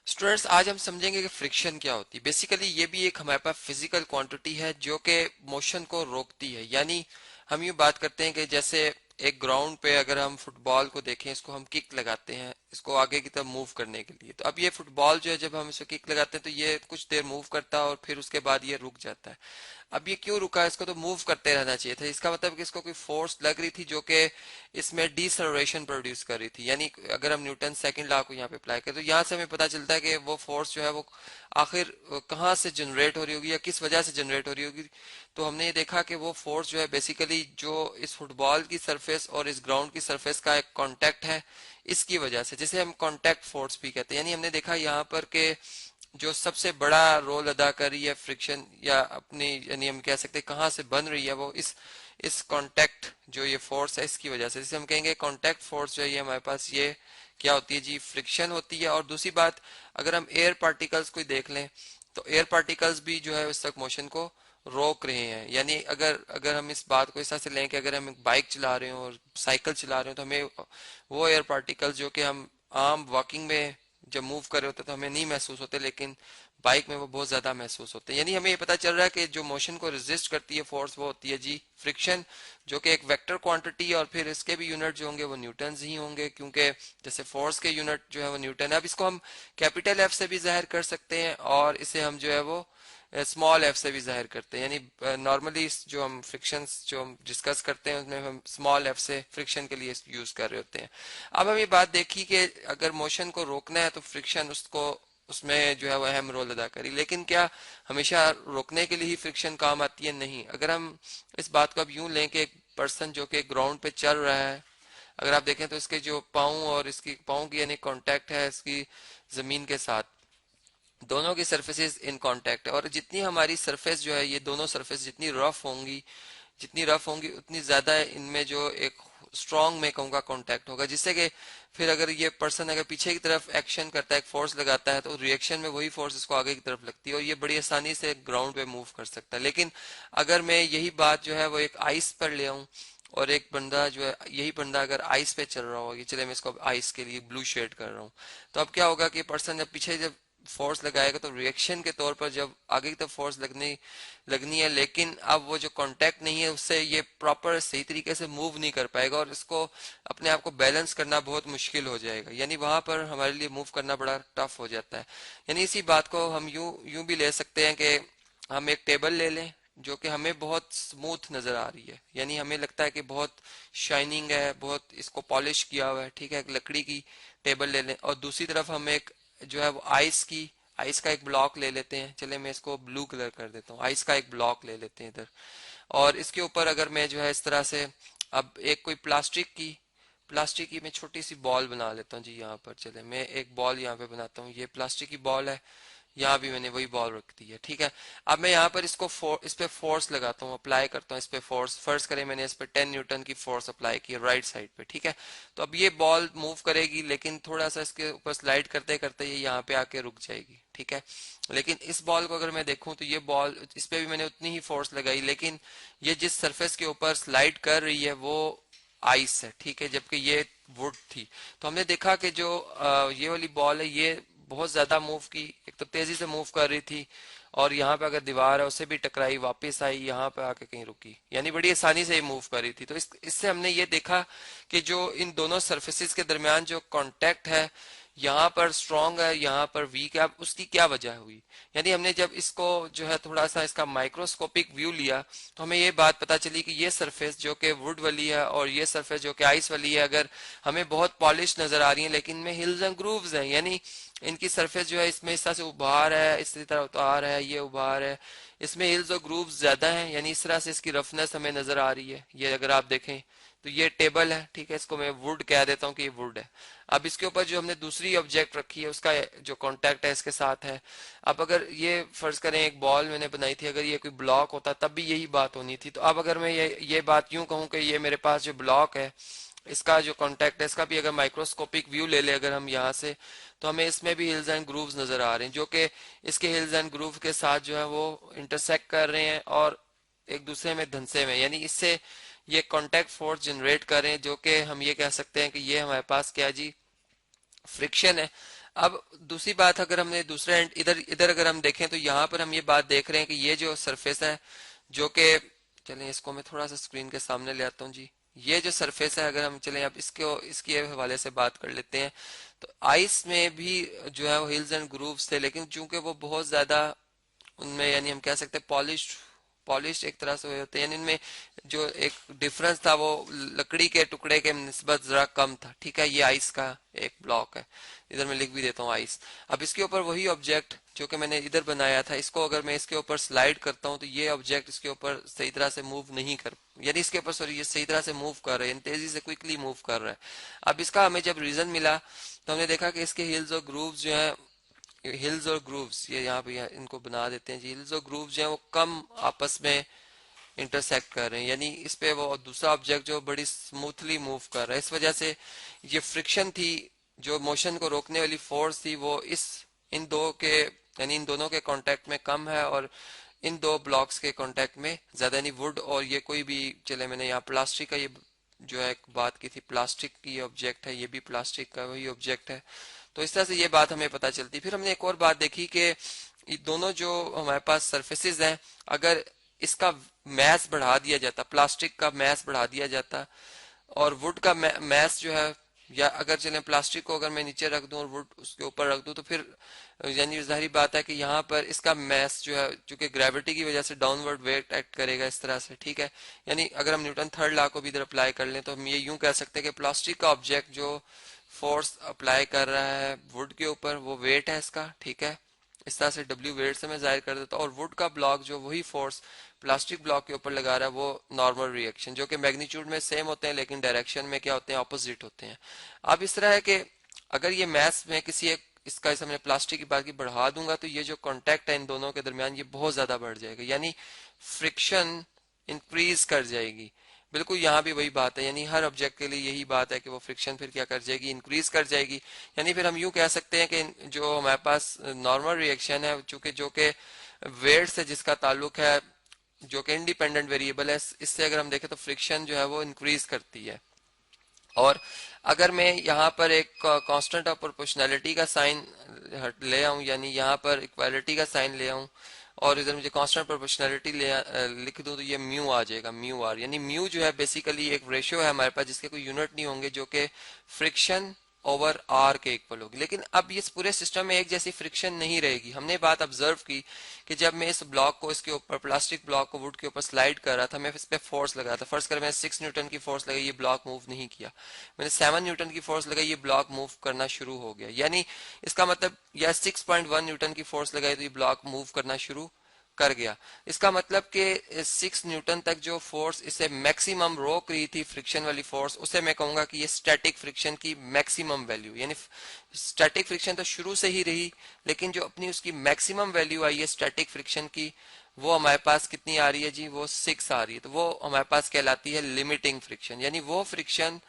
Students, आज हम समझेंगे कि फ्रिक्शन क्या होती है। बेसिकली ये भी एक हमारे पास फिजिकल क्वांटिटी है जो कि मोशन को रोकती है। यानी हम यूं बात करते हैं कि जैसे एक ग्राउंड पे अगर हम फुटबॉल को देखें, इसको हम किक लगाते हैं इसको आगे की तरफ मूव करने के लिए। तो अब ये फुटबॉल जो है, जब हम इसको किक लगाते हैं तो ये कुछ देर मूव करता है और फिर उसके बाद ये रुक जाता है। अब ये क्यों रुका? इसको तो मूव करते रहना चाहिए था। इसका मतलब कि इसको कोई फोर्स लग रही थी जो कि इसमें डिसलरेशन प्रोड्यूस कर रही थी। यानी अगर हम न्यूटन सेकंड लॉ को यहाँ पे अप्लाई करें तो यहाँ से हमें पता चलता है कि वो फोर्स जो है वो आखिर कहाँ से जनरेट हो रही होगी या किस वजह से जनरेट हो रही होगी। तो हमने ये देखा कि वो फोर्स जो है बेसिकली जो इस फुटबॉल की सरफेस और इस ग्राउंड की सरफेस का एक कांटेक्ट है, इसकी वजह से, जिसे हम कांटेक्ट फोर्स भी कहते हैं। यानी हमने देखा यहाँ पर के जो सबसे बड़ा रोल अदा कर रही है फ्रिक्शन, या अपनी यानी हम कह सकते हैं कहाँ से बन रही है, वो इस कांटेक्ट जो ये फोर्स है इसकी वजह से, जिसे हम कहेंगे कांटेक्ट फोर्स जो है ये हमारे पास ये क्या होती है जी? फ्रिक्शन होती है। और दूसरी बात, अगर हम एयर पार्टिकल्स को देख लें तो एयर पार्टिकल्स भी जो है उस तक मोशन को रोक रहे हैं। यानी अगर अगर हम इस बात को इस तरह से लें कि अगर हम एक बाइक चला रहे हो और साइकिल चला रहे हो तो हमें वो एयर पार्टिकल्स जो कि हम आम वॉकिंग में जब मूव कर रहे होते तो हमें नहीं महसूस होते, लेकिन बाइक में वो बहुत ज्यादा महसूस होते हैं। यानी हमें ये पता चल रहा है कि जो मोशन को रेजिस्ट करती है फोर्स, वो होती है जी फ्रिक्शन, जो कि एक वेक्टर क्वांटिटी है। और फिर इसके भी यूनिट जो होंगे वो न्यूटन ही होंगे, क्योंकि जैसे फोर्स के यूनिट जो है वो न्यूटन है। अब इसको हम कैपिटल एफ से भी जाहिर कर सकते हैं और इसे हम जो है वो स्मॉल एफ से भी जाहिर करते हैं। यानी नॉर्मली जो हम फ्रिक्शंस जो हम डिस्कस करते हैं उसमें हम स्मॉल एफ से फ्रिक्शन के लिए यूज कर रहे होते हैं। अब हम ये बात देखी कि अगर मोशन को रोकना है तो फ्रिक्शन उसको उसमें जो है वो अहम रोल अदा करी। लेकिन क्या हमेशा रोकने के लिए ही फ्रिक्शन काम आती है? नहीं। अगर हम इस बात को अब यूं लें कि एक पर्सन जो कि ग्राउंड पे चल रहा है, अगर आप देखें तो इसके जो पाँव और इसकी पाँव की यानी कांटेक्ट है इसकी जमीन के साथ, दोनों की सरफेसेस इन कांटेक्ट है। और जितनी हमारी सरफेस जो है, ये दोनों सरफेस जितनी रफ होंगी उतनी ज्यादा इनमें जो एक स्ट्रॉन्ग में कहूँगा कांटेक्ट होगा, जिससे कि फिर अगर ये पर्सन अगर पीछे की तरफ एक्शन करता है, एक फोर्स लगाता है, तो रिएक्शन में वही फोर्स इसको आगे की तरफ लगती है और ये बड़ी आसानी से ग्राउंड पे मूव कर सकता है। लेकिन अगर मैं यही बात जो है वो एक आइस पर ले आऊं और एक बंदा जो है, यही बंदा अगर आइस पे चल रहा हो, ये चले मैं इसको आइस के लिए ब्लू शेड कर रहा हूँ, तो अब क्या होगा कि पर्सन जब पीछे जब फोर्स लगाएगा तो रिएक्शन के तौर पर जब आगे की तरफ फोर्स लगनी लगनी है, लेकिन अब वो जो कांटेक्ट नहीं है उससे ये प्रॉपर सही तरीके से मूव नहीं कर पाएगा और इसको अपने आप को बैलेंस करना बहुत मुश्किल हो जाएगा। यानी वहां पर हमारे लिए मूव करना बड़ा टफ हो जाता है। यानी इसी बात को हम यूं यूं भी ले सकते हैं कि हम एक टेबल ले लें जो कि हमें बहुत स्मूथ नजर आ रही है, यानी हमें लगता है कि बहुत शाइनिंग है, बहुत इसको पॉलिश किया हुआ है, ठीक है, एक लकड़ी की टेबल ले लें। और दूसरी तरफ हम एक जो है वो आइस का एक ब्लॉक ले लेते हैं। चले मैं इसको ब्लू कलर कर देता हूँ, आइस का एक ब्लॉक ले लेते हैं इधर। और इसके ऊपर अगर मैं जो है इस तरह से अब एक कोई प्लास्टिक की मैं छोटी सी बॉल बना लेता हूँ जी। यहाँ पर चले मैं एक बॉल यहाँ पे बनाता हूँ, ये प्लास्टिक की बॉल है, यहाँ भी मैंने वही बॉल रख दी है, ठीक है। अब मैं यहाँ पर इस पे फोर्स लगाता हूँ, अप्लाई करता हूँ इस पे फोर्स। फर्स्ट करें मैंने इस पे 10 न्यूटन की फोर्स अप्लाई की राइट साइड पे, ठीक है। तो अब ये बॉल मूव करेगी, लेकिन थोड़ा सा इसके ऊपर स्लाइड करते करते ये यहाँ पे आके रुक जाएगी, ठीक है। लेकिन इस बॉल को अगर मैं देखूं तो ये बॉल, इस पे भी मैंने उतनी ही फोर्स लगाई, लेकिन ये जिस सरफेस के ऊपर स्लाइड कर रही है वो आइस है, ठीक है, जबकि ये वुड थी। तो हमने देखा कि जो ये वाली बॉल है ये बहुत ज्यादा मूव की, एक तो तेजी से मूव कर रही थी और यहाँ पे अगर दीवार है उससे भी टकराई, वापस आई, यहाँ पे आके कहीं रुकी, यानी बड़ी आसानी से ये मूव कर रही थी। तो इससे हमने ये देखा कि जो इन दोनों सरफेसेस के दरमियान जो कांटेक्ट है, यहाँ पर स्ट्रांग है, यहाँ पर वीक है। अब उसकी क्या वजह हुई? यानी हमने जब इसको जो है थोड़ा सा इसका माइक्रोस्कोपिक व्यू लिया तो हमें ये बात पता चली कि ये सरफेस जो कि वुड वाली है और ये सरफेस जो कि आइस वाली है, अगर हमें बहुत पॉलिश नजर आ रही है लेकिन इनमें हिल्स एंड ग्रूव्स हैं, यानी इनकी सरफेस जो है इसमें इस तरह से उभार है, इस तरह उतार है, ये उभार है, इसमें हिल्स और ग्रूव्स ज्यादा हैं, यानी इस तरह से इसकी रफनेस हमें नजर आ रही है। ये अगर आप देखें तो ये टेबल है, ठीक है, इसको मैं वुड कह देता हूँ कि ये वुड है। अब इसके ऊपर जो हमने दूसरी ऑब्जेक्ट रखी है उसका जो कांटेक्ट है इसके साथ है। अब अगर ये फर्ज करें एक बॉल मैंने बनाई थी, अगर ये कोई ब्लॉक होता तब भी यही बात होनी थी। तो अब अगर मैं ये बात यूं कहूं कि ये मेरे पास जो ब्लॉक है इसका जो कांटेक्ट है, इसका भी अगर माइक्रोस्कोपिक व्यू ले ले अगर हम यहाँ से, तो हमें इसमें भी हिल्स एंड ग्रूव्स नजर आ रहे हैं जो कि इसके हिल्स एंड ग्रूव के साथ जो है वो इंटरसेक्ट कर रहे हैं और एक दूसरे में धंसे में, यानी इससे ये कांटेक्ट फोर्स जनरेट कर रहे हैं, जो कि हम ये कह सकते हैं कि ये हमारे पास क्या जी? फ्रिक्शन है। अब दूसरी बात, अगर हमने दूसरे एंड इधर इधर अगर हम देखें तो यहाँ पर हम ये बात देख रहे हैं कि ये जो सरफेस है जो कि, चलें इसको मैं थोड़ा सा स्क्रीन के सामने ले आता हूँ जी। ये जो सरफेस है, अगर हम चलें अब इसको इसके हवाले से बात कर लेते हैं, तो आइस में भी जो है वो हिल्स एंड ग्रूव्स थे, लेकिन चूंकि वो बहुत ज्यादा उनमें, यानी हम कह सकते हैं पॉलिश पॉलिश एक तरह से हुए होते हैं, यानी इनमें जो एक डिफरेंस था वो लकड़ी के टुकड़े के निस्बत जरा कम था। ठीक है, ये आइस का एक ब्लॉक है, इधर मैं लिख भी देता हूँ आइस। अब इसके ऊपर वही ऑब्जेक्ट जो कि मैंने इधर बनाया था, इसको अगर मैं इसके ऊपर स्लाइड करता हूँ तो ये ऑब्जेक्ट इसके ऊपर सही तरह से मूव नहीं कर, यानी इसके ऊपर सॉरी ये सही तरह से मूव कर रहा है, तेजी से क्विकली मूव कर रहा है। अब इसका हमें जब रीजन मिला तो हमने देखा कि इसके हिल्स और ग्रूव्स जो है, हिल्स और ग्रूव्स, ये यहाँ पे इनको बना देते हैं जी, हिल्स और ग्रूव्स जो है वो कम आपस में इंटरसेक्ट कर रहे हैं, यानी इस पे वो दूसरा ऑब्जेक्ट जो बड़ी स्मूथली मूव कर रहा है। इस वजह से ये फ्रिक्शन थी, जो मोशन को रोकने वाली फोर्स थी, वो इस इन दो के, यानी इन दोनों के कांटेक्ट में कम है और इन दो ब्लॉक्स के कांटेक्ट में ज्यादा। नहीं वुड और ये कोई भी, चले मैंने यहाँ प्लास्टिक का ये जो है एक बात की थी, प्लास्टिक की ऑब्जेक्ट है, ये भी प्लास्टिक का वही ऑब्जेक्ट है। तो इस तरह से ये बात हमें पता चलती। फिर हमने एक और बात देखी कि ये दोनों जो हमारे पास सरफेसेस हैं, अगर इसका मैस बढ़ा दिया जाता, प्लास्टिक का मैस बढ़ा दिया जाता और वुड का मैस जो है, या अगर चले प्लास्टिक को अगर मैं नीचे रख दूं और वुड उसके ऊपर रख दूं, तो फिर यानी जाहिर बात है कि यहाँ पर इसका मैस जो है, चूंकि ग्रेविटी की वजह से डाउनवर्ड वेट एक्ट करेगा इस तरह से। ठीक है, यानी अगर हम न्यूटन थर्ड लॉ को भी इधर अप्लाई कर लें तो हम ये यूं कह सकते हैं कि प्लास्टिक का ऑब्जेक्ट जो फोर्स अप्लाई कर रहा है वुड के ऊपर, वो वेट है इसका। ठीक है, इस तरह से डब्ल्यू वेट से मैं जाहिर कर देता हूँ, और वुड का ब्लॉक जो वही फोर्स प्लास्टिक ब्लॉक के ऊपर लगा रहा है वो नॉर्मल रिएक्शन, जो कि मैग्नीट्यूड में सेम होते हैं लेकिन डायरेक्शन में क्या होते हैं, ऑपोजिट होते हैं। अब इस तरह है कि अगर ये मैस में किसी एक इसका, जैसे मैंने प्लास्टिक की बात की, बढ़ा दूंगा तो ये जो कांटेक्ट है इन दोनों के दरमियान ये बहुत ज्यादा बढ़ जाएगा, यानी फ्रिक्शन इंक्रीज कर जाएगी। बिल्कुल यहाँ भी वही बात है, यानी हर ऑब्जेक्ट के लिए यही बात है कि वो फ्रिक्शन फिर क्या कर जाएगी, इंक्रीज कर जाएगी। यानी फिर हम यूं कह सकते हैं कि जो हमारे पास नॉर्मल रिएक्शन है, चूंकि जो कि वेट से जिसका ताल्लुक है, जो कि इंडिपेंडेंट वेरिएबल है, इससे अगर हम देखें तो फ्रिक्शन जो है वो इंक्रीज करती है। और अगर मैं यहाँ पर एक कांस्टेंट ऑफ प्रोपोर्शनैलिटी का साइन ले आऊं, यानी यहाँ पर इक्वालिटी का साइन ले आऊं और इधर मुझे कांस्टेंट प्रोपोर्शनैलिटी लिख दूं, तो ये म्यू आ जाएगा, म्यू आर। यानी म्यू जो है बेसिकली एक रेशियो है हमारे पास जिसके कोई यूनिट नहीं होंगे, जो कि फ्रिक्शन ओवर आर के इक्वल होगी। लेकिन अब इस पूरे सिस्टम में एक जैसी फ्रिक्शन नहीं रहेगी। हमने बात ऑब्जर्व की कि जब मैं इस ब्लॉक को इसके ऊपर, प्लास्टिक ब्लॉक को वुड के ऊपर स्लाइड कर रहा था, मैं इस पे फोर्स लगा था, फर्स्ट कर मैंने 6 न्यूटन की फोर्स लगाई, ये ब्लॉक मूव नहीं किया। मैंने 7 न्यूटन की फोर्स लगाई, ये ब्लॉक मूव करना शुरू हो गया। यानी इसका मतलब, या 6.1 न्यूटन की फोर्स लगाई तो ये ब्लॉक मूव करना शुरू कर गया। इसका मतलब कि 6 न्यूटन तक जो फोर्स इसे मैक्सिमम रोक रही थी, फ्रिक्शन वाली फोर्स, उसे मैं कहूंगा कि ये स्टैटिक फ्रिक्शन की मैक्सिमम वैल्यू, यानी स्टैटिक फ्रिक्शन तो शुरू से ही रही, लेकिन जो अपनी उसकी मैक्सिमम वैल्यू आई है स्टैटिक फ्रिक्शन की, वो हमारे पास कितनी आ रही है जी, वो 6 आ रही है। तो वो हमारे पास कहलाती है लिमिटिंग फ्रिक्शन। यानी वो फ्रिक्शन,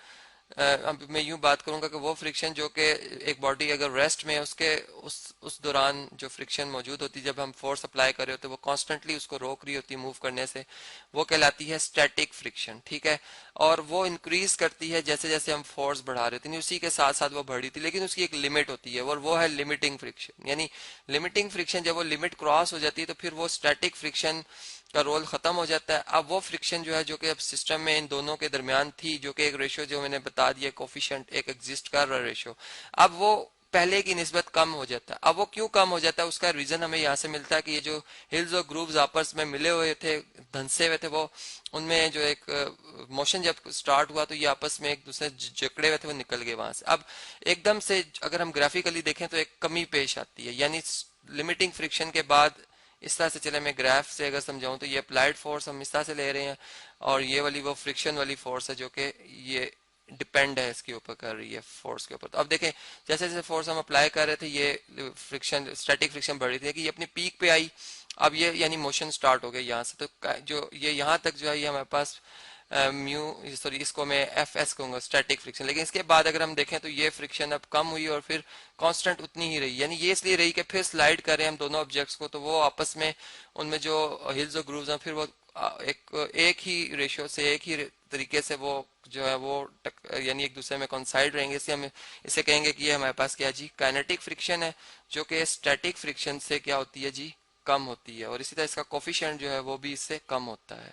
अब मैं यूं बात करूंगा कि वो फ्रिक्शन जो कि एक बॉडी अगर रेस्ट में है, उसके उस दौरान जो फ्रिक्शन मौजूद होती है, जब हम फोर्स अप्लाई कर रहे होते हैं, वो कॉन्स्टेंटली उसको रोक रही होती है मूव करने से, वो कहलाती है स्टैटिक फ्रिक्शन। ठीक है, और वो इंक्रीज करती है जैसे जैसे हम फोर्स बढ़ा रहे थे, उसी के साथ साथ वो बढ़ी थी, लेकिन उसकी एक लिमिट होती है और वो है लिमिटिंग फ्रिक्शन। यानी लिमिटिंग फ्रिक्शन जब वो लिमिट क्रॉस हो जाती है तो फिर वो स्टैटिक फ्रिक्शन का रोल खत्म हो जाता है। अब वो फ्रिक्शन जो है, जो कि अब सिस्टम में इन दोनों के दरमियान थी, जो कि एक रेशियो जो मैंने बता दिया, कोफिशिएंट एक एग्जिस्ट कर रहा रेशियो, अब वो पहले की निस्बत कम हो जाता है। अब वो क्यों कम हो जाता है, उसका रीजन हमें यहाँ से मिलता है कि ये जो हिल्स और ग्रूव्स आपस में मिले हुए थे, धंसे हुए थे, वो उनमें जो एक मोशन जब स्टार्ट हुआ तो ये आपस में एक दूसरे जकड़े हुए थे, वो निकल गए वहां से। अब एकदम से अगर हम ग्राफिकली देखें तो एक कमी पेश आती है, यानी लिमिटिंग फ्रिक्शन के बाद इस तरह से, चले मैं ग्राफ से अगर समझाऊं तो ये अप्लाइड फोर्स हम इस तरह से ले रहे हैं और ये वाली वो फ्रिक्शन वाली फोर्स है जो कि ये डिपेंड है इसके ऊपर कर रही है फोर्स के ऊपर। तो अब देखें जैसे जैसे फोर्स हम अप्लाई कर रहे थे, ये फ्रिक्शन, स्टैटिक फ्रिक्शन बढ़ रही थी कि ये अपनी पीक पे आई। अब ये यानी मोशन स्टार्ट हो गया यहाँ से, तो जो ये यहाँ तक जो है ये हमारे पास म्यू, सॉरी इसको मैं एफ एस कहूंगा, स्टैटिक फ्रिक्शन। लेकिन इसके बाद अगर हम देखें तो ये फ्रिक्शन अब कम हुई और फिर कांस्टेंट उतनी ही रही। यानी ये इसलिए रही कि फिर स्लाइड करें हम दोनों ऑब्जेक्ट्स को तो वो आपस में, उनमें जो हिल्स और ग्रूव्स हैं, फिर वो ایک ہی ریشو سے، ایک ہی طریقے سے وہ جو ہے وہ یعنی ایک دوسرے میں کونسائڈ رہیں گے، اس لیے ہم اسے کہیں گے کہ یہ ہمارے پاس کیا جی کائنیٹک فرکشن ہے، جو کہ اسٹیٹک فرکشن سے کیا ہوتی ہے جی کم ہوتی ہے، اور اسی طرح اس کا کوفیشنٹ جو ہے وہ بھی اس سے کم ہوتا ہے۔